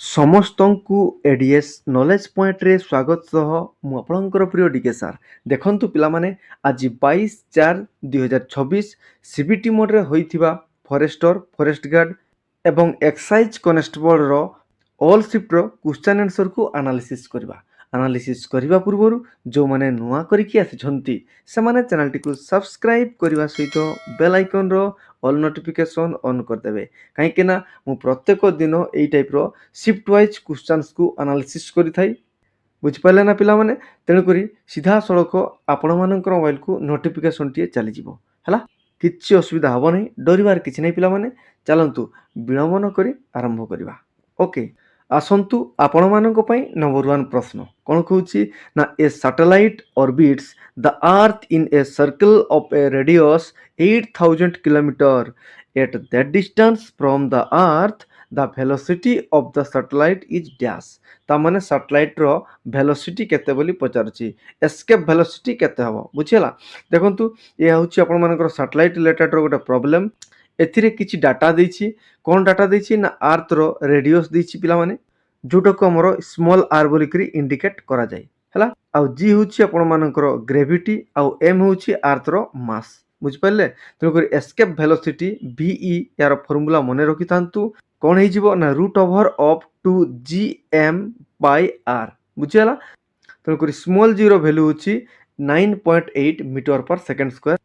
ସମସ୍ତଙ୍କୁ ADS knowledge ପଏଣ୍ଟରେ ସ୍ୱାଗତ ସହ ମୁଁ ଆପଣଙ୍କର ପ୍ରିୟ ଡିକେ ସାର୍। ଦେଖନ୍ତୁ ପିଲାମାନେ, ଆଜି 22/4/2026 ସିବିଟି ମୋଡ଼ରେ ହୋଇଥିବା ଫରେଷ୍ଟର, ଫରେଷ୍ଟ ଗାର୍ଡ଼ ଏବଂ ଏକ୍ସାଇଜ୍ କନେଷ୍ଟବଳର ଅଲ୍ ସିଫ୍ଟର କ୍ୱେଶ୍ଚନ୍ ଆନ୍ସରକୁ ଆନାଲିସିସ୍ କରିବା। ଆନାଲିସିସ୍ କରିବା ପୂର୍ବରୁ ଯେଉଁମାନେ ନୂଆ କରିକି ଆସିଛନ୍ତି ସେମାନେ ଚ୍ୟାନେଲଟିକୁ ସବସ୍କ୍ରାଇବ୍ କରିବା ସହିତ ବେଲ୍ ଆଇକନ୍ର ଅଲ୍ ନୋଟିଫିକେସନ୍ ଅନ୍ କରିଦେବେ, କାହିଁକିନା ମୁଁ ପ୍ରତ୍ୟେକ ଦିନ ଏଇ ଟାଇପ୍ର ସିଫ୍ଟ ୱାଇଜ୍ କ୍ୱେଶ୍ଚନ୍ସକୁ ଆନାଲିସିସ୍ କରିଥାଏ। ବୁଝିପାରିଲେ ନା ପିଲାମାନେ? ତେଣୁକରି ସିଧାସଳଖ ଆପଣମାନଙ୍କର ମୋବାଇଲକୁ ନୋଟିଫିକେସନ୍ଟିଏ ଚାଲିଯିବ ହେଲା। କିଛି ଅସୁବିଧା ହେବ ନାହିଁ, ଡରିବାର କିଛି ନାହିଁ ପିଲାମାନେ। ଚାଲନ୍ତୁ ବିଳମ୍ବ ନ କରି ଆରମ୍ଭ କରିବା। ଓକେ, ଆସନ୍ତୁ ଆପଣମାନଙ୍କ ପାଇଁ ନମ୍ବର 1 ପ୍ରଶ୍ନ କ'ଣ କହୁଛି ନା, a satellite orbits the earth in a circle of a radius 8000 kilometre. At that distance from the earth the velocity of the satellite is dash. ତାମାନେ ସାଟେଲାଇଟ୍ର ଭେଲୋସିଟି କେତେ ବୋଲି ପଚାରୁଛି, ଏସ୍କେପ୍ ଭେଲୋସିଟି କେତେ ହେବ, ବୁଝିହେଲା। ଦେଖନ୍ତୁ, ଏ ହେଉଛି ଆପଣମାନଙ୍କର ସାଟେଲାଇଟ୍ ରିଲେଟେଡ଼୍ର ଗୋଟେ ପ୍ରୋବ୍ଲେମ୍। ଏଥିରେ କିଛି ଡାଟା ଦେଇଛି। କ'ଣ ଡାଟା ଦେଇଛି ନା, ଆର୍ଥର ରେଡିୟସ୍ ଦେଇଛି ପିଲାମାନେ, ଯେଉଁଟାକୁ ଆମର ସ୍ମଲ୍ ଆର୍ ବୋଲିକରି ଇଣ୍ଡିକେଟ୍ କରାଯାଏ ହେଲା। ଆଉ ଜି ହେଉଛି ଆପଣମାନଙ୍କର ଗ୍ରେଭିଟି, ଆଉ ଏମ୍ ହେଉଛି ଆର୍ଥର ମାସ୍। ବୁଝିପାରିଲେ? ତେଣୁକରି ଏସ୍କେପ୍ ଭେଲୋସିଟି ଭିଇ, ଏହାର ଫର୍ମୁଲା ମନେ ରଖିଥାନ୍ତୁ। କ'ଣ ହେଇଯିବ ନା, √2g m/r। ବୁଝିହେଲା? ତେଣୁକରି ସ୍ମଲ୍ ଜିର ଭ୍ୟାଲୁ ହେଉଛି 9.8 ମିଟର ପର୍ ସେକେଣ୍ଡ ସ୍କୋୟାର।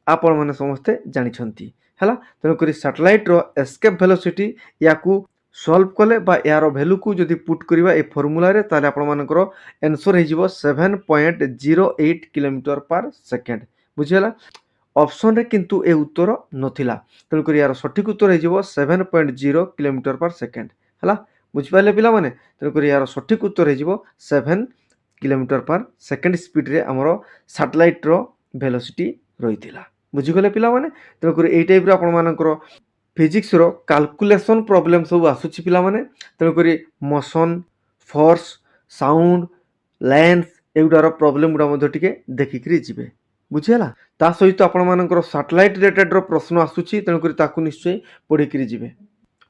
ଆପଣମାନେ ସମସ୍ତେ ଜାଣିଛନ୍ତି ହେଲା। ତେଣୁକରି ସାଟେଲାଇଟ୍ର ଏସ୍କେପ୍ ଭେଲୋସିଟି, ୟାକୁ ସଲ୍ଭ କଲେ ବା ଏହାର ଭ୍ୟାଲୁକୁ ଯଦି ପୁଟ୍ କରିବା ଏ ଫର୍ମୁଲାରେ, ତାହେଲେ ଆପଣମାନଙ୍କର ଆନ୍ସର ହେଇଯିବ 7.08 କିଲୋମିଟର ପର୍ ସେକେଣ୍ଡ। ବୁଝିହେଲା? ଅପସନ୍ରେ କିନ୍ତୁ ଏ ଉତ୍ତର ନଥିଲା, ତେଣୁକରି ଏହାର ସଠିକ୍ ଉତ୍ତର ହେଇଯିବ 7.0 କିଲୋମିଟର ପର୍ ସେକେଣ୍ଡ ହେଲା। ବୁଝିପାରିଲେ ପିଲାମାନେ? ତେଣୁକରି ଏହାର ସଠିକ୍ ଉତ୍ତର ହେଇଯିବ 7 କିଲୋମିଟର ପର୍ ସେକେଣ୍ଡ ସ୍ପିଡ଼ରେ ଆମର ସାଟେଲାଇଟ୍ର ଭେଲୋସିଟି ରହିଥିଲା। ବୁଝିଗଲେ ପିଲାମାନେ? ତେଣୁକରି ଏଇ ଟାଇପ୍ର ଆପଣମାନଙ୍କର ଫିଜିକ୍ସର କାଲକୁଲେସନ୍ ପ୍ରୋବ୍ଲେମ୍ ସବୁ ଆସୁଛି ପିଲାମାନେ। ତେଣୁକରି ମୋସନ୍, ଫୋର୍ସ, ସାଉଣ୍ଡ, ଲେନ୍ଥ, ଏଗୁଡ଼ାର ପ୍ରୋବ୍ଲେମ୍ ଗୁଡ଼ା ମଧ୍ୟ ଟିକେ ଦେଖିକିରି ଯିବେ। ବୁଝିହେଲା? ତା ସହିତ ଆପଣମାନଙ୍କର ସାଟେଲାଇଟ୍ ରିଲେଟେଡ଼୍ର ପ୍ରଶ୍ନ ଆସୁଛି, ତେଣୁକରି ତାକୁ ନିଶ୍ଚୟ ପଢ଼ିକିରି ଯିବେ।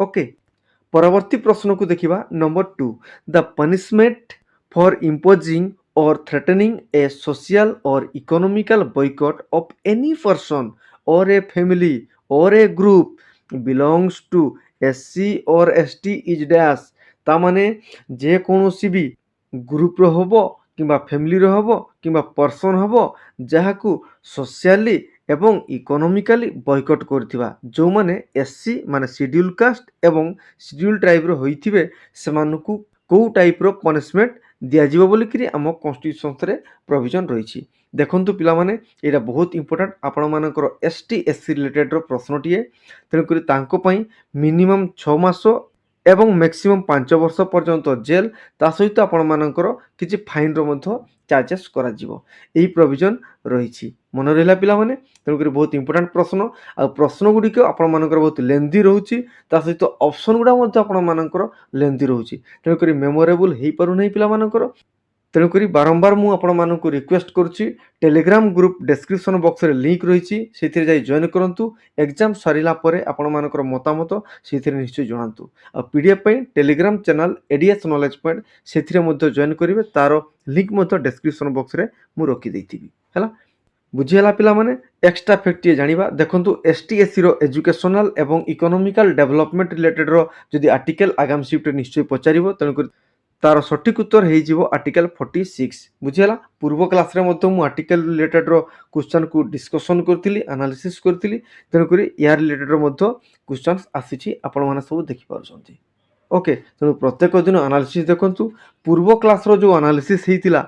ଓକେ, ପରବର୍ତ୍ତୀ ପ୍ରଶ୍ନକୁ ଦେଖିବା। Number 2, the punishment for imposing or threatening a social or economical boycott of any person or a family or a group belongs to SC or ST is dash। ତାମାନେ ଯେକୌଣସି ବି ଗ୍ରୁପ୍ର ହେବ କିମ୍ବା ଫ୍ୟାମିଲିର ହେବ କିମ୍ବା ପର୍ସନ୍ ହେବ, ଯାହାକୁ ସୋସିଆଲି ଏବଂ ଇକୋନୋମିକାଲି ବୟକଟ୍ କରୁଥିବା, ଯେଉଁମାନେ SC ମାନେ ସିଡ୍ୟୁଲ୍ କାଷ୍ଟ ଏବଂ ସିଡ୍ୟୁଲ୍ ଟ୍ରାଇବ୍ର ହୋଇଥିବେ, ସେମାନଙ୍କୁ କେଉଁ ଟାଇପ୍ର ପନିଶମେଣ୍ଟ ଦିଆଯିବ ବୋଲିକିରି ଆମ କନଷ୍ଟିଟ୍ୟୁସନ୍ସରେ ପ୍ରୋଭିଜନ୍ ରହିଛି। ଦେଖନ୍ତୁ ପିଲାମାନେ, ଏଇଟା ବହୁତ ଇମ୍ପୋର୍ଟାଣ୍ଟ ଆପଣମାନଙ୍କର ST SC ରିଲେଟେଡ଼୍ର ପ୍ରଶ୍ନଟିଏ। ତେଣୁକରି ତାଙ୍କ ପାଇଁ ମିନିମମ୍ 6 ମାସ ଏବଂ ମ୍ୟାକ୍ସିମମ୍ 5 ବର୍ଷ ପର୍ଯ୍ୟନ୍ତ ଜେଲ୍, ତା ସହିତ ଆପଣମାନଙ୍କର କିଛି ଫାଇନ୍ର ମଧ୍ୟ ଚାର୍ଜେସ୍ କରାଯିବ। ଏହି ପ୍ରୋଭିଜନ୍ ରହିଛି। ମନେ ରହିଲା ପିଲାମାନେ? ତେଣୁକରି ବହୁତ ଇମ୍ପୋର୍ଟାଣ୍ଟ ପ୍ରଶ୍ନ। ଆଉ ପ୍ରଶ୍ନ ଗୁଡ଼ିକ ଆପଣମାନଙ୍କର ବହୁତ ଲେନ୍ଦି ରହୁଛି, ତା ସହିତ ଅପସନ୍ ଗୁଡ଼ା ମଧ୍ୟ ଆପଣମାନଙ୍କର ଲେନ୍ଦି ରହୁଛି। ତେଣୁକରି ମେମୋରେବୁଲ୍ ହେଇପାରୁନାହିଁ ପିଲାମାନଙ୍କର। ତେଣୁକରି ବାରମ୍ବାର ମୁଁ ଆପଣମାନଙ୍କୁ ରିକ୍ୱେଷ୍ଟ କରୁଛି, ଟେଲିଗ୍ରାମ ଗ୍ରୁପ୍ ଡେସ୍କ୍ରିପସନ୍ ବକ୍ସରେ ଲିଙ୍କ୍ ରହିଛି, ସେଥିରେ ଯାଇ ଜଏନ୍ କରନ୍ତୁ। ଏକ୍ଜାମ୍ ସରିଲା ପରେ ଆପଣମାନଙ୍କର ମତାମତ ସେଥିରେ ନିଶ୍ଚୟ ଜଣାନ୍ତୁ। ଆଉ PDF ପାଇଁ Telegram channel ADS knowledge point, ସେଥିରେ ମଧ୍ୟ ଜଏନ୍ କରିବେ। ତାର ଲିଙ୍କ୍ ମଧ୍ୟ ଡେସ୍କ୍ରିପସନ୍ ବକ୍ସରେ ମୁଁ ରଖିଦେଇଥିବି ହେଲା। ବୁଝିହେଲା ପିଲାମାନେ? ଏକ୍ସଟ୍ରା ଫ୍ୟାକ୍ଟଟିଏ ଜାଣିବା। ଦେଖନ୍ତୁ, STSCର ଏଜୁକେସନାଲ୍ ଏବଂ ଇକୋନୋମିକାଲ୍ ଡେଭଲପମେଣ୍ଟ ରିଲେଟେଡ଼୍ର ଯଦି ଆର୍ଟିକେଲ୍ ଆଗାମୀ ସିଫ୍ଟରେ ନିଶ୍ଚୟ ପଚାରିବ, ତେଣୁକରି ତାର ସଠିକ୍ ଉତ୍ତର ହେଇଯିବ ଆର୍ଟିକେଲ୍ 46। ବୁଝିହେଲା? ପୂର୍ବ କ୍ଲାସ୍ରେ ମଧ୍ୟ ମୁଁ ଆର୍ଟିକେଲ୍ ରିଲେଟେଡ଼୍ର କ୍ୱେଶ୍ଚନ୍କୁ ଡିସ୍କସନ୍ କରିଥିଲି, ଆନାଲିସିସ୍ କରିଥିଲି। ତେଣୁକରି ୟା ରିଲେଟେଡ଼୍ର ମଧ୍ୟ କ୍ୱେଶ୍ଚନ୍ସ ଆସିଛି, ଆପଣମାନେ ସବୁ ଦେଖିପାରୁଛନ୍ତି। ଓକେ, ତେଣୁ ପ୍ରତ୍ୟେକ ଦିନ ଆନାଲିସିସ୍ ଦେଖନ୍ତୁ। ପୂର୍ବ କ୍ଲାସ୍ର ଯେଉଁ ଆନାଲିସିସ୍ ହେଇଥିଲା,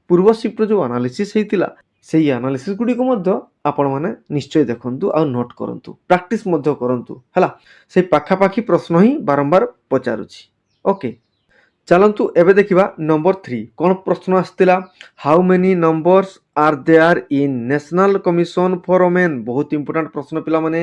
ପୂର୍ବ ସିଫ୍ଟର ଯେଉଁ ଆନାଲିସିସ୍ ହେଇଥିଲା, ସେଇ ଆନାଲିସିସ୍ ଗୁଡ଼ିକୁ ମଧ୍ୟ ଆପଣମାନେ ନିଶ୍ଚୟ ଦେଖନ୍ତୁ ଆଉ ନୋଟ୍ କରନ୍ତୁ, ପ୍ରାକ୍ଟିସ୍ ମଧ୍ୟ କରନ୍ତୁ ହେଲା। ସେଇ ପାଖାପାଖି ପ୍ରଶ୍ନ ହିଁ ବାରମ୍ବାର ପଚାରୁଛି। ଓକେ, ଚାଲନ୍ତୁ ଏବେ ଦେଖିବା ନମ୍ବର 3 କ'ଣ ପ୍ରଶ୍ନ ଆସିଥିଲା। How many numbers are there in national commission for women. ବହୁତ ଇମ୍ପୋର୍ଟାଣ୍ଟ ପ୍ରଶ୍ନ ପିଲାମାନେ।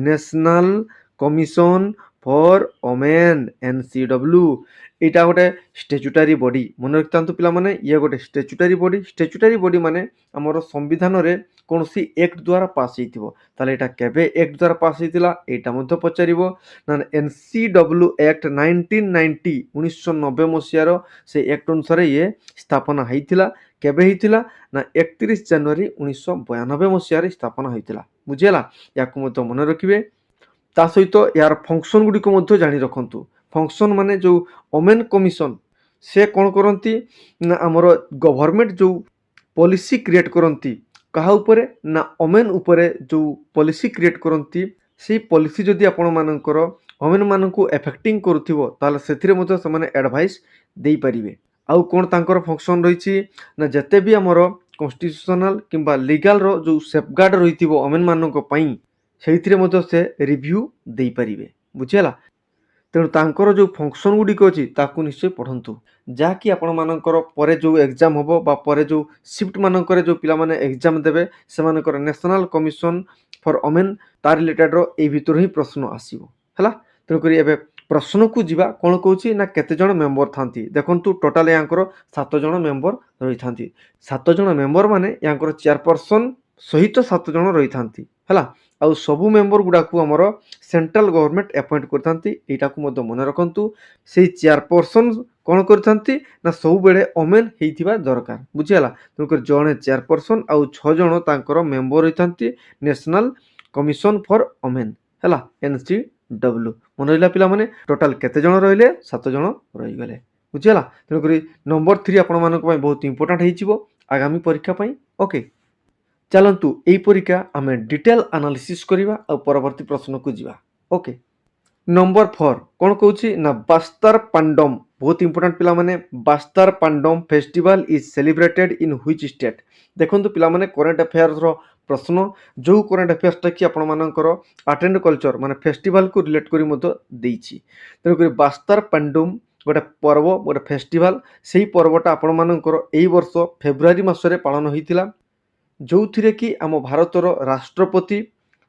National commission for women NCW एटा गोटे स्टेचुटारी बॉडी मन रखि था पिला माने ये गोटे स्टेचुटारी बॉडी माने हमर संविधान रे कोनोसी एक्ट द्वारा पास हेतिबो ताले एटा केबे एक्ट द्वारा पास हेतिला एटा मध्ये पचारिबो ना एनसीडब्ल्यू एक्ट 1990 1990 मसिया रो से एक्ट अनुसार ये स्थापना हेतिला केबे हेतिला ना 31 जनवरी 1992 मसिया रे स्थापना हेतिला बुझियला याकु मध्ये मन रखिबे ता सहित यार फंक्शन गुडी को मध्ये जानि रखंतु फंक्शन माने जो ओमेन कमिशन से कोन करंती ना हमर गवर्नमेंट जो पॉलिसी क्रिएट करंती कहा उपरे ना ओमेन उपरे जो पॉलिसी क्रिएट करंती से पॉलिसी जदि आपण मानकर ओमेन मानकु एफेक्टिंग करूथिबो ताले सेथिरे मध्ये समान एडवाइस देई परिबे आउ कोन तांकर फंक्शन रहिछि ना जते भी हमर कॉन्स्टिट्यूशनल किंबा लीगल रो जो सेफगार्ड रहिथिबो ओमेन मानक पई सेहिथिरे मध्ये से रिव्यू देई परिबे बुझियला तेणु तांकर जो फंक्शन गुडिक अछि ताकु निश्चय पढंतु जाकि आपण मानकर परे जो एग्जाम होबो बा परे जो शिफ्ट मानकर जो पिला माने एग्जाम देबे से मानकर नेशनल कमिशन फॉर वुमेन तार रिलेटेड रो ए भितर ही प्रश्न आसीबो हला तेणु करी एबे प्रश्न को जीवा कोन कहूची ना केते जण मेंबर थांती देखंतु टोटल यांकर 7 जण मेंबर रही थांती 7 जण मेंबर माने यांकर चेयरपर्सन सहित 7 जण रही थांती हला आउ सबु मेंबर गुडा को हमर सेंट्रल गवर्नमेंट अपॉइंट करथांती एटा को मध्य मन रखंतु सेही चेयरपर्सन कोन करथांती ना सब बेले ओमेन हेइथिबा दरकार बुझियला तनकर जणे चेयरपर्सन आउ 6 जण तांकर मेंबर होइथांती नेशनल कमिशन फॉर ओमेन हला एनसीडब्ल्यू मन रहिला पिला माने टोटल केते जण रहिले 7 जण रहि गेले बुझियला तनकर नंबर 3 आपण मानक पय बहुत इंपोर्टेंट हेइचिबो आगामी परीक्षा पय ओके चलंतु एई परीक्षा आमे डिटेल एनालिसिस करिवा आ परवर्ती प्रश्न को जीवा ओके नंबर 4 कोन कहूची ना बस्तर पांडम बहुत इंपोर्टेंट पिला माने Bastar Pandum festival is celebrated in which state देखंतु पिला माने करंट अफेयर्स रो प्रश्न जो करंट अफेयर्स टा कि आपण मानकर अटेंड कल्चर माने फेस्टिवल को रिलेट करी मतो देइची तेनु करी बस्तर पांडम गोटे पर्व गोटे फेस्टिवल सेही पर्वटा आपण मानकर एई वर्ष फेब्रुआरी मासरे पालन होइतिला जो थिरे कि आम भारतर राष्ट्रपति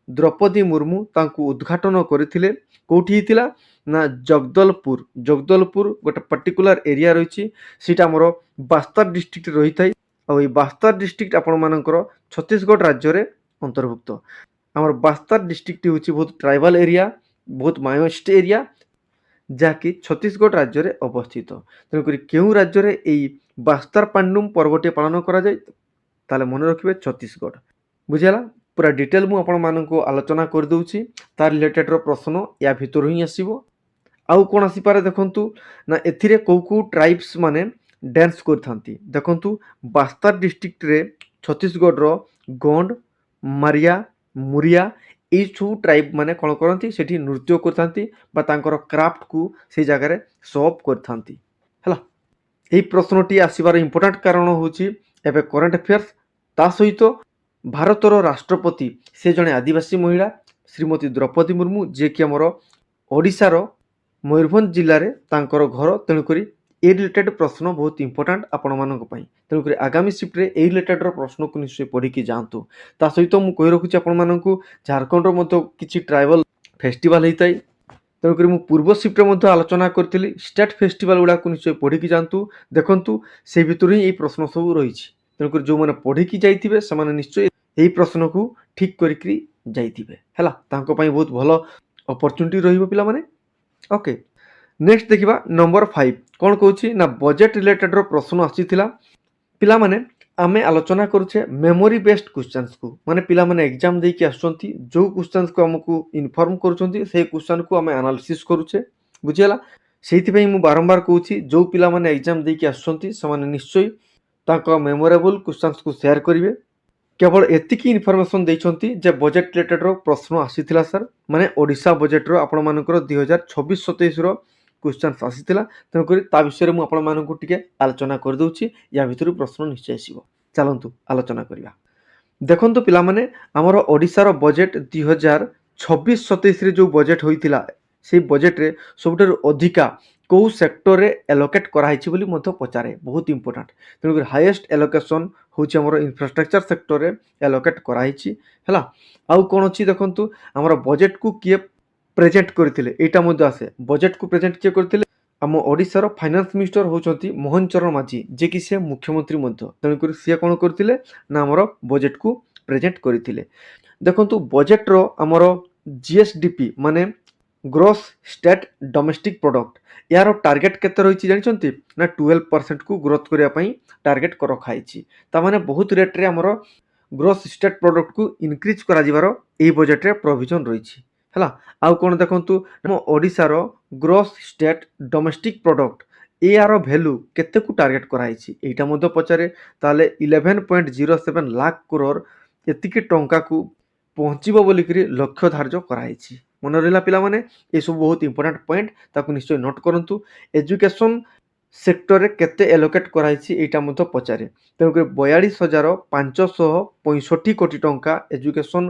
द्रौपदी मुर्मू तांकु उद्घाटन करथिले कोठी हितिला ना जगदलपुर गोटे पर्टिकुलर एरिया रहिछि सीटा हमर बस्तर डिस्ट्रिक्ट रही थाई आ ए बस्तर डिस्ट्रिक्ट आपण मानकर छत्तीसगढ़ राज्य रे अंतर्भुक्त हमर बस्तर डिस्ट्रिक्ट होछि बहुत ट्राइबल एरिया बहुत माइनॉरिटी एरिया जाकि छत्तीसगढ़ राज्य रे अवस्थित तेणुक केउ राज्य रे एई बस्तर पांडुम पर्वटे पालन करा जाय ताले मन रखिबे छत्तीसगढ़ बुझियला पूरा डिटेल मु आपण माननको आलोचना कर दउची तार रिलेटेड रो प्रश्न या भितर ही आसीबो आउ कोन आसी पारे देखंतु ना एथिरे को ट्राइब्स माने डांस करथांती देखंतु बस्तर डिस्ट्रिक्ट रे छत्तीसगढ़ रो गोंड मारिया मुरिया ए छू ट्राइब माने कोन करंती सेठी नृत्य करथांती बा तांकर क्राफ्ट को से जगह रे शो ऑफ करथांती हला एई प्रश्नटी आसीबार इंपोर्टेंट कारण होची एबे करंट अफेयर्स ता सहित भारतर राष्ट्रपति से जने आदिवासी महिला श्रीमती द्रौपदी मुर्मू जे कि हमर ओडिसा रो मयूरभंज जिल्ला रे तांकर घर तेणुकरी ए रिलेटेड प्रश्न बहुत इंपोर्टेंट आपण मानक पई तेणुकरी आगामी शिफ्ट रे ए रिलेटेड रो प्रश्न को निश्चय पढ़ी कि जानतु ता सहित मु कहि रखुची आपण मानकु झारखंड रो मतो किछि ट्राइबल फेस्टिवल हेइताई तेणुकरी मु पूर्व शिफ्ट रे मतो आलोचना करथिली स्टेट फेस्टिवल गुडा को निश्चय पढ़ी कि जानतु देखंतु से भितर ही ए प्रश्न सब रहिछि तेणुक जो मैंने पढ़ी कि जाइथिबे से माने निश्चय यही प्रश्न को ठीक करिकरी जाइथिबे हैला तांको पई बहुत भलो अपॉर्चुनिटी रहिबो पिला माने ओके नेक्स्ट देखिबा नंबर 5 कोन कहूची ना बजट रिलेटेड रो प्रश्न आसीथिला पिला माने आमे आलोचना करूछे मेमोरी बेस्ड क्वेश्चंस को माने पिला माने एग्जाम देई कि आछंती जो क्वेश्चंस को हमकु इन्फॉर्म करूछंती से क्वेश्चन को आमे एनालिसिस करूछे बुझियला सेहिति पई मु बारंबार कहूची जो पिला माने एग्जाम देई कि आछंती से माने निश्चय ताको मेमोरेबल क्वेश्चंस को शेयर करिवे केवल एतिकी इन्फॉर्मेशन देइछंती जे बजट रिलेटेड रो प्रश्न आसीथिला सर माने ओडिसा बजट रो आपण मानकर 2026-27 रो क्वेश्चंस आसीथिला तेनु करी ता विषय रे मु आपण मानकु टिके आलोचना कर दउची या भितर प्रश्न निश्चय आसीबो चलंतु आलोचना करिया देखंतु पिला माने हमर ओडिसा रो बजट 2026-27 रे जो बजट होइतिला से बजट रे सबटर अधिका को सेक्टर रे एलोकेट कराइछि बोली मतो पचारे बहुत इंपोर्टेंट तेनु हाईएस्ट एलोकेशन होछि हमर इंफ्रास्ट्रक्चर सेक्टर रे एलोकेट कराइछि हला आउ कोन अछि देखंतु हमर बजट को किए ପ୍ରେଜେଣ୍ଟ କରିଥିଲେ ଏଇଟା ମଧ୍ୟ ଆସେ। ବଜେଟକୁ ପ୍ରେଜେଣ୍ଟ କିଏ କରିଥିଲେ? ଆମ ଓଡ଼ିଶାର ଫାଇନାନ୍ସ ମିନିଷ୍ଟର ହେଉଛନ୍ତି ମୋହନ ଚରଣ ମାଝୀ, ଯିଏକି ସେ ମୁଖ୍ୟମନ୍ତ୍ରୀ ମଧ୍ୟ। ତେଣୁକରି ସିଏ କ'ଣ କରିଥିଲେ ନା ଆମର ବଜେଟକୁ ପ୍ରେଜେଣ୍ଟ କରିଥିଲେ। ଦେଖନ୍ତୁ ବଜେଟର ଆମର ଜିଏସଡିପି ମାନେ ଗ୍ରୋସ୍ ଷ୍ଟେଟ୍ ଡୋମେଷ୍ଟିକ୍ ପ୍ରଡକ୍ଟ, ଏହାର ଟାର୍ଗେଟ କେତେ ରହିଛି ଜାଣିଛନ୍ତି ନା 12%କୁ ଗ୍ରୋଥ୍ କରିବା ପାଇଁ ଟାର୍ଗେଟ ରଖାଯାଇଛି। ତାମାନେ ବହୁତ ରେଟ୍ରେ ଆମର ଗ୍ରୋସ୍ ଷ୍ଟେଟ୍ ପ୍ରଡକ୍ଟକୁ ଇନକ୍ରିଜ୍ କରାଯିବାର ଏହି ବଜେଟରେ ପ୍ରୋଭିଜନ୍ ରହିଛି ହେଲା। ଆଉ କ'ଣ ଦେଖନ୍ତୁ, ଆମ ଓଡ଼ିଶାର ଗ୍ରୋସ୍ ଷ୍ଟେଟ୍ ଡୋମେଷ୍ଟିକ୍ ପ୍ରଡକ୍ଟ ଏହାର ଭ୍ୟାଲୁ କେତେକୁ ଟାର୍ଗେଟ କରାଯାଇଛି ଏଇଟା ମଧ୍ୟ ପଚାରେ। ତାହେଲେ 11.07 ଲାଖ କରୋଡ଼ ଏତିକି ଟଙ୍କାକୁ ପହଞ୍ଚିବ ବୋଲିକିରି ଲକ୍ଷ୍ୟ ଧାର୍ଯ୍ୟ କରାଯାଇଛି। ମନେ ରହିଲା ପିଲାମାନେ? ଏସବୁ ବହୁତ ଇମ୍ପୋର୍ଟାଣ୍ଟ ପଏଣ୍ଟ, ତାକୁ ନିଶ୍ଚୟ ନୋଟ୍ କରନ୍ତୁ। ଏଜୁକେସନ୍ ସେକ୍ଟରରେ କେତେ ଏଲୋକେଟ୍ କରାଯାଇଛି ଏଇଟା ମଧ୍ୟ ପଚାରେ। ତେଣୁକରି 42,565 କୋଟି ଟଙ୍କା ଏଜୁକେସନ୍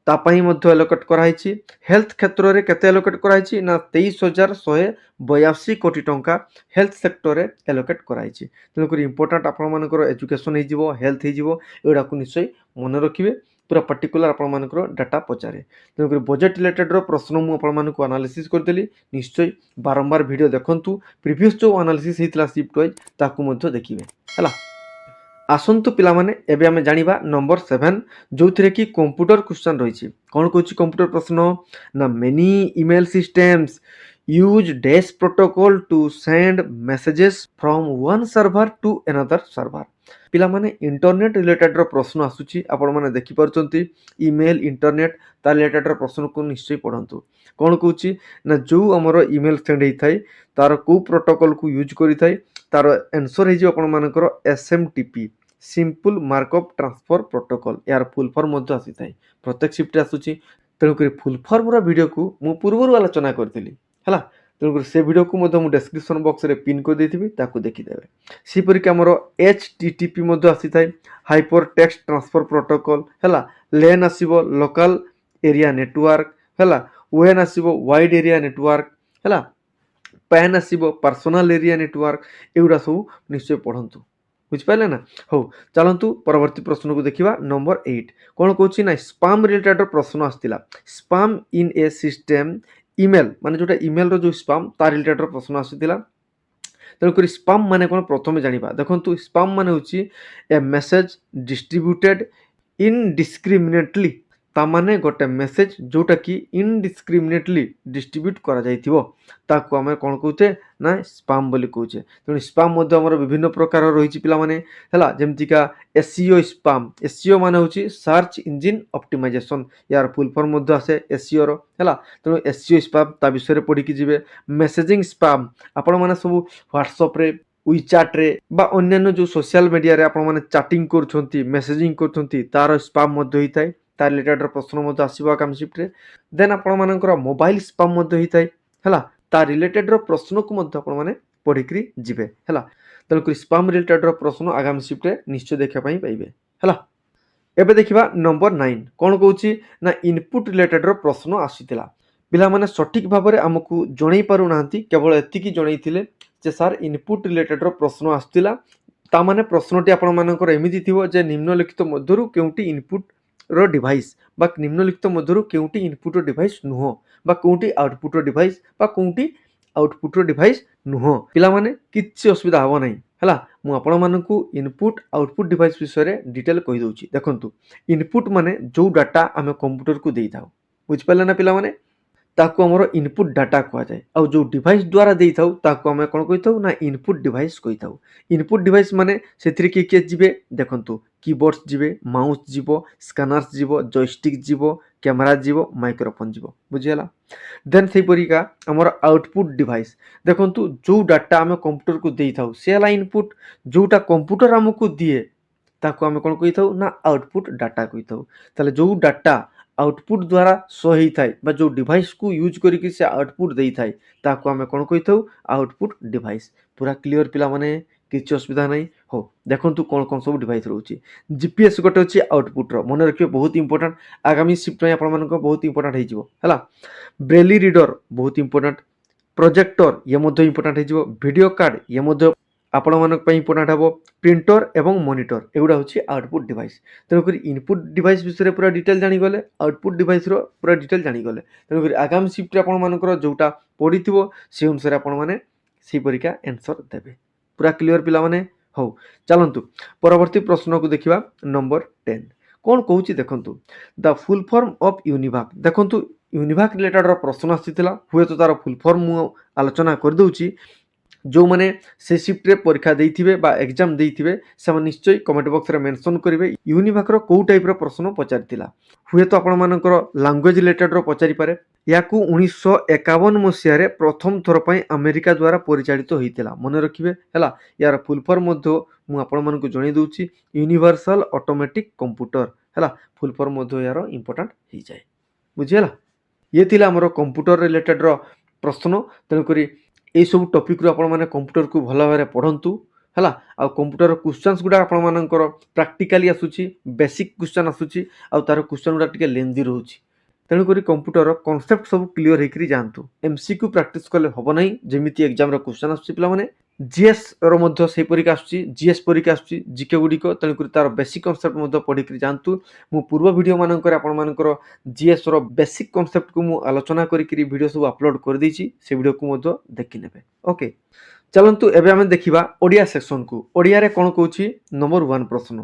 ତା ପାଇଁ ମଧ୍ୟ ଏଲୋକେଟ୍ କରାଯାଇଛି। ହେଲ୍ଥ କ୍ଷେତ୍ରରେ କେତେ ଏଲୋକେଟ୍ କରାଯାଇଛି ନା 23,182 କୋଟି ଟଙ୍କା ହେଲ୍ଥ ସେକ୍ଟରରେ ଏଲୋକେଟ୍ କରାଯାଇଛି। ତେଣୁକରି ଇମ୍ପୋର୍ଟାଣ୍ଟ ଆପଣମାନଙ୍କର ଏଜୁକେସନ୍ ହେଇଯିବ, ହେଲ୍ଥ ହେଇଯିବ, ଏଗୁଡ଼ାକୁ ନିଶ୍ଚୟ ମନେ ରଖିବେ। ପୁରା ପାର୍ଟିକୁଲାର ଆପଣମାନଙ୍କର ଡାଟା ପଚାରେ। ତେଣୁକରି ବଜେଟ୍ ରିଲେଟେଡ୍ର ପ୍ରଶ୍ନ ମୁଁ ଆପଣମାନଙ୍କୁ ଆନାଲିସିସ୍ କରିଦେଲି। ନିଶ୍ଚୟ ବାରମ୍ବାର ଭିଡ଼ିଓ ଦେଖନ୍ତୁ। ପ୍ରିଭିୟସ୍ ଯେଉଁ ଆନାଲିସିସ୍ ହେଇଥିଲା ସିଫ୍ଟ ୱାଇଜ୍ ତାକୁ ମଧ୍ୟ ଦେଖିବେ ହେଲା। ଆସନ୍ତୁ ପିଲାମାନେ ଏବେ ଆମେ ଜାଣିବା ନମ୍ବର 7, ଯେଉଁଥିରେ କି କମ୍ପ୍ୟୁଟର କ୍ୱେଶ୍ଚନ୍ ରହିଛି। କ'ଣ କହୁଛି କମ୍ପ୍ୟୁଟର ପ୍ରଶ୍ନ ନା many email systems use dash protocol to send messages from one server to another server. ପିଲାମାନେ ଇଣ୍ଟରନେଟ୍ ରିଲେଟେଡ୍ର ପ୍ରଶ୍ନ ଆସୁଛି, ଆପଣମାନେ ଦେଖିପାରୁଛନ୍ତି। ଇମେଲ୍ ଇଣ୍ଟରନେଟ୍ ତା ରିଲେଟେଡ୍ର ପ୍ରଶ୍ନକୁ ନିଶ୍ଚୟ ପଢ଼ନ୍ତୁ। କ'ଣ କହୁଛି ନା ଯେଉଁ ଆମର ଇମେଲ୍ ସେଣ୍ଡ ହେଇଥାଏ ତାର କେଉଁ ପ୍ରୋଟୋକଲ୍କୁ ୟୁଜ୍ କରିଥାଏ, ତାର ଆନ୍ସର ହେଇଯିବ ଆପଣମାନଙ୍କର SMTP, ସିମ୍ପଲ୍ ମାର୍କଅପ୍ ଟ୍ରାନ୍ସଫର ପ୍ରୋଟୋକଲ୍। ଏହାର ଫୁଲ୍ ଫର୍ମ ମଧ୍ୟ ଆସିଥାଏ, ପ୍ରତ୍ୟେକ ସିଫ୍ଟରେ ଆସୁଛି। ତେଣୁକରି ଫୁଲ୍ ଫର୍ମର ଭିଡ଼ିଓକୁ ମୁଁ ପୂର୍ବରୁ ଆଲୋଚନା କରିଥିଲି ହେଲା। ତେଣୁକରି ସେ ଭିଡ଼ିଓକୁ ମଧ୍ୟ ମୁଁ ଡେସ୍କ୍ରିପସନ୍ ବକ୍ସରେ ପିନ୍ କରିଦେଇଥିବି, ତାକୁ ଦେଖିଦେବେ। ସେହିପରିକି ଆମର HTTP ମଧ୍ୟ ଆସିଥାଏ, ହାଇପର ଟେକ୍ସଟ ଟ୍ରାନ୍ସଫର ପ୍ରୋଟୋକଲ୍ ହେଲା। ଲେନ୍ ଆସିବ ଲୋକାଲ ଏରିଆ ନେଟୱାର୍କ ହେଲା। ୱେନ୍ ଆସିବ ୱାଇଡ୍ ଏରିଆ ନେଟୱାର୍କ ହେଲା। ପ୍ୟାନ୍ ଆସିବ ପର୍ସନାଲ ଏରିଆ ନେଟୱାର୍କ। ଏଗୁଡ଼ା ସବୁ ନିଶ୍ଚୟ ପଢ଼ନ୍ତୁ, ବୁଝିପାରିଲେ ନା? ହଉ ଚାଲନ୍ତୁ ପରବର୍ତ୍ତୀ ପ୍ରଶ୍ନକୁ ଦେଖିବା। ନମ୍ବର 8 କ'ଣ କହୁଛି ନା ସ୍ପାମ୍ ରିଲେଟେଡ୍ ପ୍ରଶ୍ନ ଆସିଥିଲା। Spam in a system email ମାନେ ଯେଉଁଟା ଇମେଲ୍ର ଯେଉଁ ସ୍ପାମ୍ ତା ରିଲେଟେଡ୍ ପ୍ରଶ୍ନ ଆସିଥିଲା। ତେଣୁକରି ସ୍ପାମ୍ ମାନେ କ'ଣ ପ୍ରଥମେ ଜାଣିବା। ଦେଖନ୍ତୁ ସ୍ପାମ୍ ମାନେ ହେଉଛି ଏ ମେସେଜ୍ ଡିଷ୍ଟ୍ରିବ୍ୟୁଟେଡ୍ ଇନଡିସ୍କ୍ରିମିନେଟଲି। ତାମାନେ ଗୋଟେ ମେସେଜ୍ ଯେଉଁଟାକି ଇନଡିସ୍କ୍ରିମିନେଟଲି ଡିଷ୍ଟ୍ରିବ୍ୟୁଟ୍ କରାଯାଇଥିବ ତାକୁ ଆମେ କ'ଣ କହୁଛେ ନା ସ୍ପାମ୍ ବୋଲି କହୁଛେ। ତେଣୁ ସ୍ପାମ୍ ମଧ୍ୟ ଆମର ବିଭିନ୍ନ ପ୍ରକାର ରହିଛି ପିଲାମାନେ ହେଲା। ଯେମିତିକା SEO ସ୍ପାମ୍। SEO ମାନେ ହେଉଛି ସର୍ଚ୍ଚ ଇଞ୍ଜିନ୍ ଅପ୍ଟିମାଇଜେସନ୍, ୟାର ଫୁଲ୍ ଫର୍ମ ମଧ୍ୟ ଆସେ SEOର ହେଲା। ତେଣୁ SEO ସ୍ପାମ୍ ତା ବିଷୟରେ ପଢ଼ିକି ଯିବେ। ମେସେଜିଂ ସ୍ପାମ୍, ଆପଣମାନେ ସବୁ ହ୍ୱାଟ୍ସଆପ୍ରେ ୱିଚାଟ୍ରେ ବା ଅନ୍ୟାନ୍ୟ ଯେଉଁ ସୋସିଆଲ ମିଡ଼ିଆରେ ଆପଣମାନେ ଚାଟିଂ କରୁଛନ୍ତି, ମେସେଜିଂ କରୁଛନ୍ତି, ତାର ସ୍ପାମ୍ ମଧ୍ୟ ହେଇଥାଏ। ତା ରିଲେଟେଡ୍ର ପ୍ରଶ୍ନ ମଧ୍ୟ ଆସିବ ଆଗାମୀ ସିଫ୍ଟରେ। ଦେନ୍ ଆପଣମାନଙ୍କର ମୋବାଇଲ ସ୍ପାମ୍ ମଧ୍ୟ ହେଇଥାଏ ହେଲା। ତା ରିଲେଟେଡ୍ର ପ୍ରଶ୍ନକୁ ମଧ୍ୟ ଆପଣମାନେ ପଢ଼ିକିରି ଯିବେ ହେଲା। ତେଣୁକରି ସ୍ପାମ୍ ରିଲେଟେଡ୍ର ପ୍ରଶ୍ନ ଆଗାମୀ ସିଫ୍ଟରେ ନିଶ୍ଚୟ ଦେଖିବା ପାଇଁ ପାଇବେ ହେଲା। ଏବେ ଦେଖିବା ନମ୍ବର 9 କ'ଣ କହୁଛି ନା ଇନପୁଟ୍ ରିଲେଟେଡ୍ର ପ୍ରଶ୍ନ ଆସିଥିଲା। ପିଲାମାନେ ସଠିକ୍ ଭାବରେ ଆମକୁ ଜଣାଇ ପାରୁନାହାନ୍ତି, କେବଳ ଏତିକି ଜଣାଇଥିଲେ ଯେ ସାର୍ ଇନପୁଟ୍ ରିଲେଟେଡ୍ର ପ୍ରଶ୍ନ ଆସୁଥିଲା। ତାମାନେ ପ୍ରଶ୍ନଟି ଆପଣମାନଙ୍କର ଏମିତି ଥିବ ଯେ ନିମ୍ନଲିଖିତ ମଧ୍ୟରୁ କେଉଁଟି ଇନପୁଟ୍ର ଡିଭାଇସ୍ ବା ନିମ୍ନଲିଖିତ ମଧ୍ୟରୁ କେଉଁଟି ଇନପୁଟ୍ର ଡିଭାଇସ୍ ନୁହଁ ବା କେଉଁଟି ଆଉଟପୁଟ୍ର ଡିଭାଇସ୍ ବା କେଉଁଟି ଆଉଟପୁଟ୍ର ଡିଭାଇସ୍ ନୁହଁ। ପିଲାମାନେ କିଛି ଅସୁବିଧା ହେବ ନାହିଁ ହେଲା। ମୁଁ ଆପଣମାନଙ୍କୁ ଇନପୁଟ୍ ଆଉଟପୁଟ୍ ଡିଭାଇସ୍ ବିଷୟରେ ଡିଟେଲ୍ କହିଦେଉଛି। ଦେଖନ୍ତୁ ଇନପୁଟ୍ ମାନେ ଯେଉଁ ଡାଟା ଆମେ କମ୍ପ୍ୟୁଟରକୁ ଦେଇଥାଉ, ବୁଝିପାରିଲେ ନା ପିଲାମାନେ? ତାକୁ ଆମର ଇନପୁଟ୍ ଡାଟା କୁହାଯାଏ। ଆଉ ଯେଉଁ ଡିଭାଇସ୍ ଦ୍ୱାରା ଦେଇଥାଉ ତାକୁ ଆମେ କ'ଣ କହିଥାଉ ନା ଇନପୁଟ୍ ଡିଭାଇସ୍ କହିଥାଉ। ଇନପୁଟ୍ ଡିଭାଇସ୍ ମାନେ ସେଥିରେ କିଏ କିଏ ଯିବେ ଦେଖନ୍ତୁ। କିବୋର୍ଡସ୍ ଯିବେ, ମାଉସ୍ ଯିବ, ସ୍କାନର୍ସ ଯିବ, ଜୟଷ୍ଟିକ୍ ଯିବ, କ୍ୟାମେରା ଯିବ, ମାଇକ୍ରୋଫୋନ୍ ଯିବ, ବୁଝିଗଲା। ଦେନ୍ ସେହିପରିକା ଆମର ଆଉଟପୁଟ୍ ଡିଭାଇସ୍, ଦେଖନ୍ତୁ ଯେଉଁ ଡାଟା ଆମେ କମ୍ପ୍ୟୁଟରକୁ ଦେଇଥାଉ ସେ ହେଲା ଇନପୁଟ୍। ଯେଉଁଟା କମ୍ପ୍ୟୁଟର ଆମକୁ ଦିଏ ତାକୁ ଆମେ କ'ଣ କହିଥାଉ ନା ଆଉଟପୁଟ୍ ଡାଟା କହିଥାଉ। ତାହେଲେ ଯେଉଁ ଡାଟା ଆଉଟପୁଟ୍ ଦ୍ୱାରା ଶୋ ହେଇଥାଏ ବା ଯେଉଁ ଡିଭାଇସ୍କୁ ୟୁଜ୍ କରିକି ସେ ଆଉଟପୁଟ୍ ଦେଇଥାଏ ତାକୁ ଆମେ କ'ଣ କହିଥାଉ ଆଉଟପୁଟ୍ ଡିଭାଇସ୍। ପୁରା କ୍ଲିଅର ପିଲାମାନେ, କିଛି ଅସୁବିଧା ନାହିଁ। ହଉ ଦେଖନ୍ତୁ କ'ଣ କ'ଣ ସବୁ ଡିଭାଇସ୍ ରହୁଛି। GPS ଗୋଟେ ଅଛି ଆଉଟପୁଟ୍ର, ମନେ ରଖିବେ ବହୁତ ଇମ୍ପୋର୍ଟାଣ୍ଟ। ଆଗାମୀ ସିଫ୍ଟ ପାଇଁ ଆପଣମାନଙ୍କ ବହୁତ ଇମ୍ପୋର୍ଟାଣ୍ଟ ହେଇଯିବ ହେଲା। ବ୍ରେଲି ରିଡର ବହୁତ ଇମ୍ପୋର୍ଟାଣ୍ଟ। ପ୍ରୋଜେକ୍ଟର ଇଏ ମଧ୍ୟ ଇମ୍ପୋର୍ଟାଣ୍ଟ ହେଇଯିବ। ଭିଡ଼ିଓ କାର୍ଡ଼ ଇଏ ମଧ୍ୟ ଆପଣମାନଙ୍କ ପାଇଁ ଇମ୍ପୋର୍ଟାଣ୍ଟ ହେବ ପ୍ରିଣ୍ଟର ଏବଂ ମନିଟର, ଏଗୁଡ଼ା ହେଉଛି ଆଉଟପୁଟ୍ ଡିଭାଇସ୍। ତେଣୁକରି ଇନପୁଟ୍ ଡିଭାଇସ୍ ବିଷୟରେ ପୁରା ଡିଟେଲ୍ ଜାଣିଗଲେ, ଆଉଟପୁଟ୍ ଡିଭାଇସ୍ର ପୁରା ଡିଟେଲ୍ ଜାଣିଗଲେ। ତେଣୁକରି ଆଗାମୀ ସିଫ୍ଟରେ ଆପଣମାନଙ୍କର ଯେଉଁଟା ପଡ଼ିଥିବ ସେ ଅନୁସାରେ ଆପଣମାନେ ସେହିପରିକା ଆନ୍ସର୍ ଦେବେ। ପୁରା କ୍ଲିଅର୍ ପିଲାମାନେ? ହଉ, ଚାଲନ୍ତୁ ପରବର୍ତ୍ତୀ ପ୍ରଶ୍ନକୁ ଦେଖିବା। ନମ୍ବର 10 କ'ଣ କହୁଛି ଦେଖନ୍ତୁ। ଦ ଫୁଲ୍ ଫର୍ମ ଅଫ୍ ୟୁନିଭାକ୍। ଦେଖନ୍ତୁ ୟୁନିଭାକ୍ ରିଲେଟେଡ଼ର ପ୍ରଶ୍ନ ଆସିଥିଲା, ହୁଏତ ତା'ର ଫୁଲ୍ ଫର୍ମ ମୁଁ ଆଲୋଚନା କରିଦେଉଛି। ଯେଉଁମାନେ ସେ ସିଫ୍ଟରେ ପରୀକ୍ଷା ଦେଇଥିବେ ବା ଏକ୍ଜାମ୍ ଦେଇଥିବେ ସେମାନେ ନିଶ୍ଚୟ କମେଣ୍ଟ ବକ୍ସରେ ମେନସନ୍ କରିବେ ୟୁନିଭାକ୍ର କେଉଁ ଟାଇପ୍ର ପ୍ରଶ୍ନ ପଚାରିଥିଲା। ହୁଏତ ଆପଣମାନଙ୍କର ଲାଙ୍ଗୁଏଜ୍ ରିଲେଟେଡ଼ର ପଚାରିପାରେ। ଏହାକୁ 1951 ମସିହାରେ ପ୍ରଥମ ଥର ପାଇଁ ଆମେରିକା ଦ୍ୱାରା ପରିଚାଳିତ ହୋଇଥିଲା। ମନେ ରଖିବେ ହେଲା। ଏହାର ଫୁଲ୍ ଫର୍ମ ମଧ୍ୟ ମୁଁ ଆପଣମାନଙ୍କୁ ଜଣାଇ ଦେଉଛି, ୟୁନିଭର୍ସାଲ୍ ଅଟୋମେଟିକ୍ କମ୍ପ୍ୟୁଟର ହେଲା। ଫୁଲ୍ ଫର୍ମ ମଧ୍ୟ ଏହାର ଇମ୍ପୋର୍ଟାଣ୍ଟ ହେଇଯାଏ। ବୁଝିହେଲା? ଇଏ ଥିଲା ଆମର କମ୍ପ୍ୟୁଟର ରିଲେଟେଡ଼ର ପ୍ରଶ୍ନ। ତେଣୁକରି ଏଇସବୁ ଟପିକ୍ରୁ ଆପଣମାନେ କମ୍ପ୍ୟୁଟରକୁ ଭଲ ଭାବରେ ପଢ଼ନ୍ତୁ ହେଲା। ଆଉ କମ୍ପ୍ୟୁଟର କ୍ୱେଶ୍ଚନ୍ସ ଗୁଡ଼ା ଆପଣମାନଙ୍କର ପ୍ରାକ୍ଟିକାଲି ଆସୁଛି, ବେସିକ୍ କ୍ୱେଶ୍ଚନ୍ ଆସୁଛି, ଆଉ ତା'ର କ୍ୱେଶ୍ଚନ୍ ଗୁଡ଼ା ଟିକେ ଲେନ୍ଦି ରହୁଛି। ତେଣୁକରି କମ୍ପ୍ୟୁଟର କନସେପ୍ଟ ସବୁ କ୍ଲିଅର ହେଇକରି ଯାଆନ୍ତୁ। MCQ ପ୍ରାକ୍ଟିସ୍ କଲେ ହେବ ନାହିଁ, ଯେମିତି ଏକ୍ଜାମ୍ର କ୍ୱେଶ୍ଚନ୍ ଆସୁଛି ପିଲାମାନେ। GSର ମଧ୍ୟ ସେହିପରିକା ଆସୁଛି, GS ପରୀକ୍ଷା ଆସୁଛି ଜିକେ ଗୁଡ଼ିକ। ତେଣୁକରି ତା'ର ବେସିକ୍ କନସେପ୍ଟ ମଧ୍ୟ ପଢ଼ିକରି ଯାଆନ୍ତୁ। ମୁଁ ପୂର୍ବ ଭିଡ଼ିଓମାନଙ୍କରେ ଆପଣମାନଙ୍କର GSର ବେସିକ୍ କନସେପ୍ଟକୁ ମୁଁ ଆଲୋଚନା କରିକିରି ଭିଡ଼ିଓ ସବୁ ଅପଲୋଡ଼ କରିଦେଇଛି, ସେ ଭିଡ଼ିଓକୁ ମଧ୍ୟ ଦେଖିନେବେ। ଓକେ, ଚାଲନ୍ତୁ ଏବେ ଆମେ ଦେଖିବା ଓଡ଼ିଆ ସେକ୍ସନକୁ। ଓଡ଼ିଆରେ କ'ଣ କହୁଛି? ନମ୍ବର 1 ପ୍ରଶ୍ନ,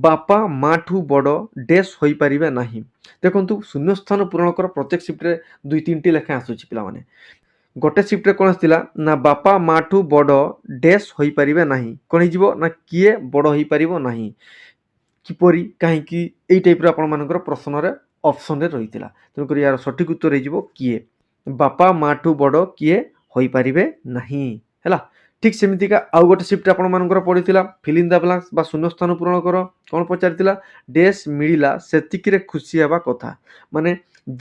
ବାପା ମାଠୁ ବଡ଼ ଡ୍ୟାସ୍ ହୋଇପାରିବେ ନାହିଁ। ଦେଖନ୍ତୁ ଶୂନ୍ୟସ୍ଥାନ ପୂରଣ କର। ପ୍ରତ୍ୟେକ ସିଫ୍ଟରେ 2-3ଟି ଲେଖାଏଁ ଆସୁଛି ପିଲାମାନେ। ଗୋଟେ ସିଫ୍ଟରେ କ'ଣ ଆସିଥିଲା ନା ବାପା ମାଠୁ ବଡ଼ ଡ୍ୟାସ୍ ହୋଇପାରିବେ ନାହିଁ। କ'ଣ ହେଇଯିବ ନା କିଏ ବଡ଼ ହୋଇପାରିବ ନାହିଁ, କିପରି, କାହିଁକି, ଏଇ ଟାଇପ୍ର ଆପଣମାନଙ୍କର ପ୍ରଶ୍ନରେ ଅପସନରେ ରହିଥିଲା। ତେଣୁକରି ଏହାର ସଠିକ୍ ଉତ୍ତର ହେଇଯିବ କିଏ। ବାପା ମାଠୁ ବଡ଼ କିଏ ହୋଇପାରିବେ ନାହିଁ ହେଲା। ଠିକ୍ ସେମିତିକା ଆଉ ଗୋଟେ ସିଫ୍ଟ ଆପଣମାନଙ୍କର ପଡ଼ିଥିଲା ଫିଲ୍ ଇନ୍ ଦ ବ୍ଲାଙ୍କ୍ସ ବା ଶୂନ୍ୟସ୍ଥାନ ପୂରଣ କର। କ'ଣ ପଚାରିଥିଲା? ଡ୍ୟାସ୍ ମିଳିଲା ସେତିକିରେ ଖୁସି ହେବା କଥା। ମାନେ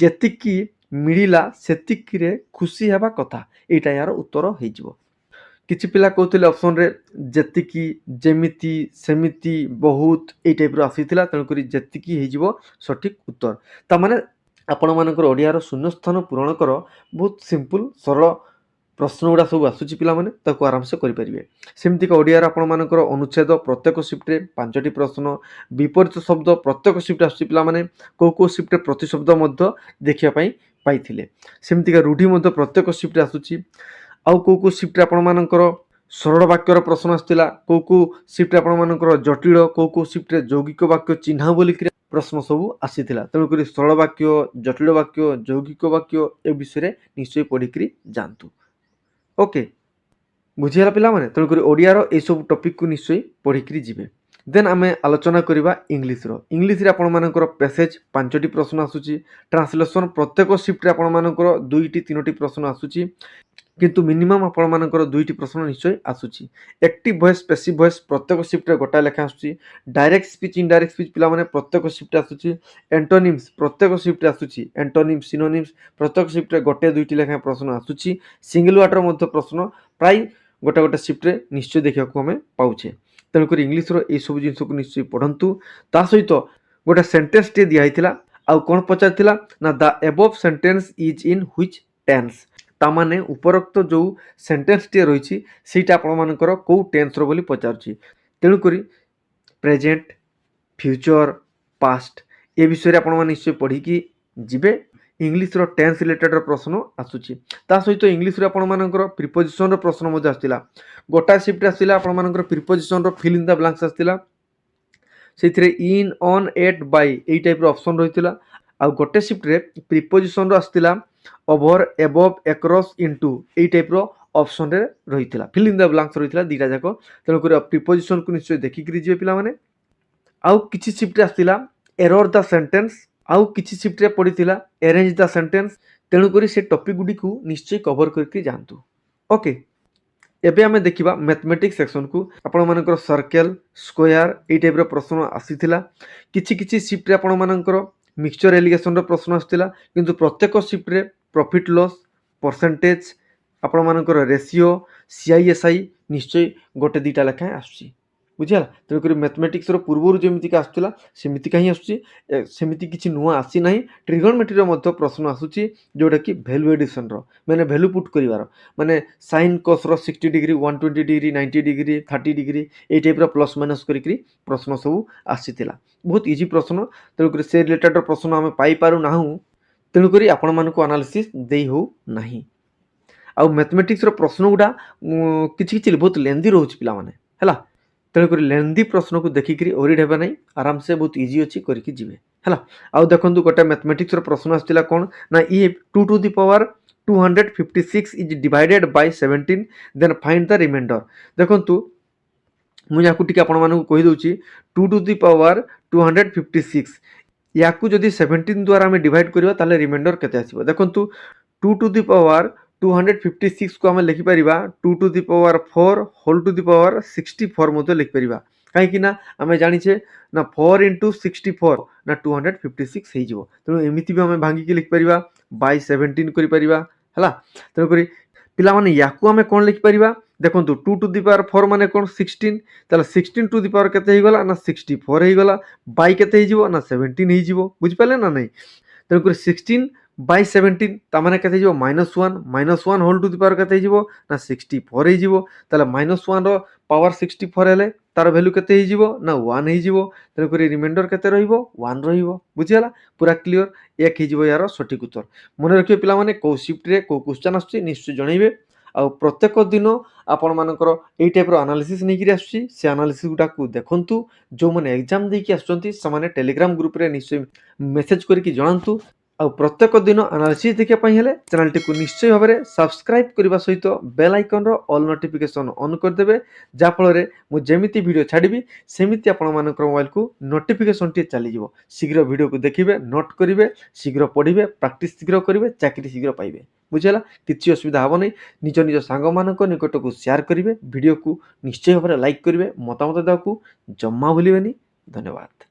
ଯେତିକି ମିଳିଲା ସେତିକିରେ ଖୁସି ହେବା କଥା, ଏଇଟା ଏହାର ଉତ୍ତର ହେଇଯିବ। କିଛି ପିଲା କହୁଥିଲେ ଅପସନରେ ଯେତିକି, ଯେମିତି, ସେମିତି, ବହୁତ, ଏଇ ଟାଇପ୍ର ଆସିଥିଲା। ତେଣୁକରି ଯେତିକି ହେଇଯିବ ସଠିକ୍ ଉତ୍ତର। ତାମାନେ ଆପଣମାନଙ୍କର ଓଡ଼ିଆର ଶୂନ୍ୟସ୍ଥାନ ପୂରଣ କର ବହୁତ ସିମ୍ପଲ୍ ସରଳ ପ୍ରଶ୍ନ ଗୁଡ଼ା ସବୁ ଆସୁଛି ପିଲାମାନେ, ତାକୁ ଆରାମସେ କରିପାରିବେ। ସେମିତିକା ଓଡ଼ିଆର ଆପଣମାନଙ୍କର ଅନୁଚ୍ଛେଦ ପ୍ରତ୍ୟେକ ସିଫ୍ଟରେ 5ଟି ପ୍ରଶ୍ନ, ବିପରୀତ ଶବ୍ଦ ପ୍ରତ୍ୟେକ ସିଫ୍ଟ ଆସୁଛି ପିଲାମାନେ। କେଉଁ ସିଫ୍ଟରେ ପ୍ରତିଶବ୍ଦ ମଧ୍ୟ ଦେଖିବା ପାଇଁ ପାଇଥିଲେ। ସେମିତିକା ରୂଢ଼ି ମଧ୍ୟ ପ୍ରତ୍ୟେକ ସିଫ୍ଟରେ ଆସୁଛି। ଆଉ କେଉଁ ସିଫ୍ଟରେ ଆପଣମାନଙ୍କର ସରଳ ବାକ୍ୟର ପ୍ରଶ୍ନ ଆସିଥିଲା, କେଉଁ ସିଫ୍ଟରେ ଆପଣମାନଙ୍କର ଜଟିଳ, କେଉଁ ସିଫ୍ଟରେ ଯୌଗିକ ବାକ୍ୟ ଚିହ୍ନା ବୋଲିକିରି ପ୍ରଶ୍ନ ସବୁ ଆସିଥିଲା। ତେଣୁକରି ସରଳ ବାକ୍ୟ, ଜଟିଳ ବାକ୍ୟ, ଯୌଗିକ ବାକ୍ୟ ଏ ବିଷୟରେ ନିଶ୍ଚୟ ପଢ଼ିକିରି ଯାଆନ୍ତୁ। ଓକେ, ବୁଝିଗଲା ପିଲାମାନେ? ତେଣୁକରି ଓଡ଼ିଆର ଏଇସବୁ ଟପିକ୍କୁ ନିଶ୍ଚୟ ପଢ଼ିକିରି ଯିବେ। ଦେନ୍ ଆମେ ଆଲୋଚନା କରିବା ଇଂଲିଶର। ଇଂଲିଶରେ ଆପଣମାନଙ୍କର ପ୍ୟାସେଜ୍ 5ଟି ପ୍ରଶ୍ନ ଆସୁଛି। ଟ୍ରାନ୍ସଲେସନ୍ ପ୍ରତ୍ୟେକ ସିଫ୍ଟରେ ଆପଣମାନଙ୍କର 2-3ଟି ପ୍ରଶ୍ନ ଆସୁଛି, କିନ୍ତୁ ମିନିମମ୍ ଆପଣମାନଙ୍କର 2ଟି ପ୍ରଶ୍ନ ନିଶ୍ଚୟ ଆସୁଛି। ଆକ୍ଟିଭ୍ ଭଏସ୍, ପ୍ୟାସିଭ୍ ଭଏସ୍ ପ୍ରତ୍ୟେକ ସିଫ୍ଟରେ ଗୋଟାଏ ଲେଖା ଆସୁଛି। ଡାଇରେକ୍ଟ ସ୍ପିଚ୍, ଇନଡାଇରେକ୍ଟ ସ୍ପିଚ୍ ପିଲାମାନେ ପ୍ରତ୍ୟେକ ସିଫ୍ଟରେ ଆସୁଛି। ଏଣ୍ଟୋନିମ୍ସ ପ୍ରତ୍ୟେକ ସିଫ୍ଟରେ ଆସୁଛି। ଏଣ୍ଟୋନିମ୍ସ, ସିନୋନିମ୍ସ ପ୍ରତ୍ୟେକ ସିଫ୍ଟରେ 1-2ଟି ଲେଖାଏଁ ପ୍ରଶ୍ନ ଆସୁଛି। ସିଙ୍ଗଲ ୱାର୍ଡର ମଧ୍ୟ ପ୍ରଶ୍ନ ପ୍ରାୟ ଗୋଟେ ସିଫ୍ଟରେ ନିଶ୍ଚୟ ଦେଖିବାକୁ ଆମେ ପାଉଛେ। ତେଣୁକରି ଇଂଲିଶର ଏଇସବୁ ଜିନିଷକୁ ନିଶ୍ଚୟ ପଢ଼ନ୍ତୁ। ତା ସହିତ ଗୋଟେ ସେଣ୍ଟେନ୍ସଟିଏ ଦିଆହେଇଥିଲା। ଆଉ କ'ଣ ପଚାରିଥିଲା ନା the above sentence is in which tense. ତାମାନେ ଉପରୋକ୍ତ ଯେଉଁ ସେଣ୍ଟେନ୍ସଟିଏ ରହିଛି ସେଇଟା ଆପଣମାନଙ୍କର କେଉଁ ଟେନ୍ସର ବୋଲି ପଚାରୁଛି। ତେଣୁକରି ପ୍ରେଜେଣ୍ଟ, ଫ୍ୟୁଚର, ପାଷ୍ଟ ଏ ବିଷୟରେ ଆପଣମାନେ ନିଶ୍ଚୟ ପଢ଼ିକି ଯିବେ। ଇଂଲିଶର ଟେନ୍ସ ରିଲେଟେଡ଼ର ପ୍ରଶ୍ନ ଆସୁଛି। ତା ସହିତ ଇଂଲିଶରେ ଆପଣମାନଙ୍କର ପ୍ରିପୋଜିସନର ପ୍ରଶ୍ନ ମଧ୍ୟ ଆସିଥିଲା। ଗୋଟାଏ ସିଫ୍ଟରେ ଆସିଥିଲା ଆପଣମାନଙ୍କର ପ୍ରିପୋଜିସନର ଫିଲ୍ ଇନ୍ ଦ ବ୍ଲାଙ୍କ୍ସ ଆସିଥିଲା। ସେଇଥିରେ ଇନ୍, ଅନ୍, ଏଟ୍, ବାଇ ଏଇ ଟାଇପ୍ର ଅପସନ୍ ରହିଥିଲା। ଆଉ ଗୋଟେ ସିଫ୍ଟରେ ପ୍ରିପୋଜିସନର ଆସିଥିଲା ଓଭର, ଏବଭ୍, ଏକ୍ରସ୍, ଇଣ୍ଟୁ ଏଇ ଟାଇପ୍ର ଅପସନରେ ରହିଥିଲା। ଫିଲ୍ ଇନ୍ ଦ ବ୍ଲାଙ୍କ୍ସ ରହିଥିଲା ଦୁଇଟା ଯାକ। ତେଣୁକରି ପ୍ରିପୋଜିସନକୁ ନିଶ୍ଚୟ ଦେଖିକିରି ଯିବେ ପିଲାମାନେ। ଆଉ କିଛି ସିଫ୍ଟରେ ଆସିଥିଲା ଏରର୍ ଦ ସେଣ୍ଟେନ୍ସ, ଆଉ କିଛି ସିଫ୍ଟରେ ପଡ଼ିଥିଲା ଏରେଞ୍ଜ ଦ ସେଣ୍ଟେନ୍ସ। ତେଣୁକରି ସେ ଟପିକ୍ ଗୁଡ଼ିକୁ ନିଶ୍ଚୟ କଭର କରିକି ଯାଆନ୍ତୁ। ଓକେ, ଏବେ ଆମେ ଦେଖିବା ମ୍ୟାଥମେଟିକ୍ସ ସେକ୍ସନକୁ। ଆପଣମାନଙ୍କର ସର୍କେଲ, ସ୍କୋୟାର ଏଇ ଟାଇପ୍ର ପ୍ରଶ୍ନ ଆସିଥିଲା। କିଛି ସିଫ୍ଟରେ ଆପଣମାନଙ୍କର ମିକ୍ସଚର ଏଲିଗେସନର ପ୍ରଶ୍ନ ଆସିଥିଲା, କିନ୍ତୁ ପ୍ରତ୍ୟେକ ସିଫ୍ଟରେ ପ୍ରଫିଟ୍ ଲସ୍, ପରସେଣ୍ଟେଜ, ଆପଣମାନଙ୍କର ରେସିଓ, CISI ନିଶ୍ଚୟ 1-2ଟା ଲେଖାଏଁ ଆସୁଛି। ବୁଝିହେଲା। ତେଣୁକରି ମ୍ୟାଥମେଟିକ୍ସର ପୂର୍ବରୁ ଯେମିତିକା ଆସୁଥିଲା ସେମିତିକା ହିଁ ଆସୁଛି, ସେମିତି କିଛି ନୂଆ ଆସିନାହିଁ। ଟ୍ରିଗୋନୋମେଟ୍ରିର ମଧ୍ୟ ପ୍ରଶ୍ନ ଆସୁଛି ଯେଉଁଟାକି ଭ୍ୟାଲୁ ଏଡିସନର, ମାନେ ଭ୍ୟାଲୁ ପୁଟ୍ କରିବାର, ମାନେ ସାଇନ୍ କସ୍ର 60 ଡିଗ୍ରୀ, 120 ଡିଗ୍ରୀ, 90 ଡିଗ୍ରୀ, 30 ଡିଗ୍ରୀ, ଏଇ ଟାଇପ୍ର ପ୍ଲସ୍ ମାଇନସ୍ କରିକି ପ୍ରଶ୍ନ ସବୁ ଆସିଥିଲା। ବହୁତ ଇଜି ପ୍ରଶ୍ନ, ତେଣୁକରି ସେ ରିଲେଟେଡ଼ର ପ୍ରଶ୍ନ ଆମେ ପାଇପାରୁନାହୁଁ, ତେଣୁକରି ଆପଣମାନଙ୍କୁ ଆନାଲିସିସ୍ ଦେଇ ହେଉନାହିଁ। ଆଉ ମ୍ୟାଥମେଟିକ୍ସର ପ୍ରଶ୍ନ ଗୁଡ଼ା କିଛି କିଛି ବହୁତ ଲେନ୍ଦି ରହୁଛି ପିଲାମାନେ, ହେଲା। ତେଣୁକରି ଲେନ୍ଦି ପ୍ରଶ୍ନକୁ ଦେଖିକିରି ଓରିଡ୍ ହେବେ ନାହିଁ, ଆରାମସେ ବହୁତ ଇଜି ଅଛି କରିକି ଯିବେ, ହେଲା। ଆଉ ଦେଖନ୍ତୁ ଗୋଟେ ମ୍ୟାଥମେଟିକ୍ସର ପ୍ରଶ୍ନ ଆସିଥିଲା କ'ଣ ନା, if 2 to the power 256 is divided by 17 then find the remainder। ଦେଖନ୍ତୁ ମୁଁ ୟାକୁ ଟିକେ ଆପଣମାନଙ୍କୁ କହିଦେଉଛି। 2 to the power 256 ୟାକୁ ଯଦି 17 ଦ୍ୱାରା ଆମେ ଡିଭାଇଡ୍ କରିବା ତାହେଲେ ରିମାଇଣ୍ଡର କେତେ ଆସିବ। ଦେଖନ୍ତୁ 2 to the power 256 କୁ ଆମେ ଲେଖିପାରିବା 2 to the power 4 whole to the power 64 ମଧ୍ୟ ଲେଖିପାରିବା। କାହିଁକି ନା ଆମେ ଜାଣିଛେ ନା 4 into 64 ନା 256 ହେଇଯିବ। ତେଣୁ ଏମିତି ବି ଆମେ ଭାଙ୍ଗିକି ଲେଖିପାରିବା ବାଇ 17 କରିପାରିବା, ହେଲା। ତେଣୁକରି ପିଲାମାନେ ୟାକୁ ଆମେ କ'ଣ ଲେଖିପାରିବା, ଦେଖନ୍ତୁ 2 to the power 4 ମାନେ କ'ଣ 16, ତାହେଲେ 16 to the power କେତେ ହେଇଗଲା ନା 64 ହେଇଗଲା, ବାଇ କେତେ ହେଇଯିବ ନା 17 ହେଇଯିବ, ବୁଝିପାରିଲେ ନା ନାହିଁ। ତେଣୁକରି 16 by 17 ତାମାନେ କେତେ ହେଇଯିବ -1 ହୋଲ୍ ଟୁ ଦି ପାୱାର କେତେ ହେଇଯିବ ନା 64 ହେଇଯିବ। ତାହେଲେ -1ର ପାୱାର 64 ହେଲେ ତାର ଭ୍ୟାଲୁ କେତେ ହେଇଯିବ ନା 1 ହେଇଯିବ। ତେଣୁକରି ରିମାଇଣ୍ଡର କେତେ ରହିବ 1 ରହିବ, ବୁଝିଗଲା, ପୁରା କ୍ଲିଅର। ଏକ ହେଇଯିବ ୟାର ସଠିକ ଉତ୍ତର। ମନେ ରଖିବେ ପିଲାମାନେ, କୋଉ ସିଫ୍ଟରେ କୋଉ କ୍ୱେଶ୍ଚନ ଆସୁଛି ନିଶ୍ଚୟ ଜଣେଇବେ। ଆଉ ପ୍ରତ୍ୟେକ ଦିନ ଆପଣମାନଙ୍କର ଏଇ ଟାଇପ୍ର ଆନାଲିସିସ୍ ନେଇକିରି ଆସୁଛି, ସେ ଆନାଲିସିସ୍ ଗୁଡ଼ାକୁ ଦେଖନ୍ତୁ। ଯେଉଁମାନେ ଏକ୍ଜାମ ଦେଇକି ଆସୁଛନ୍ତି ସେମାନେ ଟେଲିଗ୍ରାମ ଗ୍ରୁପରେ ନିଶ୍ଚୟ ମେସେଜ କରିକି ଜଣାନ୍ତୁ। ଆଉ ପ୍ରତ୍ୟେକ ଦିନ ଆନାଲିସିସ୍ ଦେଖିବା ପାଇଁ ହେଲେ ଚ୍ୟାନେଲଟିକୁ ନିଶ୍ଚୟ ଭାବରେ ସବସ୍କ୍ରାଇବ୍ କରିବା ସହିତ ବେଲ୍ ଆଇକନର ଅଲ୍ ନୋଟିଫିକେସନ୍ ଅନ୍ କରିଦେବେ, ଯାହାଫଳରେ ମୁଁ ଯେମିତି ଭିଡ଼ିଓ ଛାଡ଼ିବି ସେମିତି ଆପଣମାନଙ୍କର ମୋବାଇଲକୁ ନୋଟିଫିକେସନ୍ଟିଏ ଚାଲିଯିବ। ଶୀଘ୍ର ଭିଡ଼ିଓକୁ ଦେଖିବେ, ନୋଟ୍ କରିବେ, ଶୀଘ୍ର ପଢ଼ିବେ, ପ୍ରାକ୍ଟିସ୍ ଶୀଘ୍ର କରିବେ, ଚାକିରି ଶୀଘ୍ର ପାଇବେ, ବୁଝିହେଲା। କିଛି ଅସୁବିଧା ହେବ ନାହିଁ। ନିଜ ନିଜ ସାଙ୍ଗମାନଙ୍କ ନିକଟକୁ ସେୟାର କରିବେ, ଭିଡ଼ିଓକୁ ନିଶ୍ଚୟ ଭାବରେ ଲାଇକ୍ କରିବେ, ମତାମତ ଦେବାକୁ ଜମା ଭୁଲିବେନି। ଧନ୍ୟବାଦ।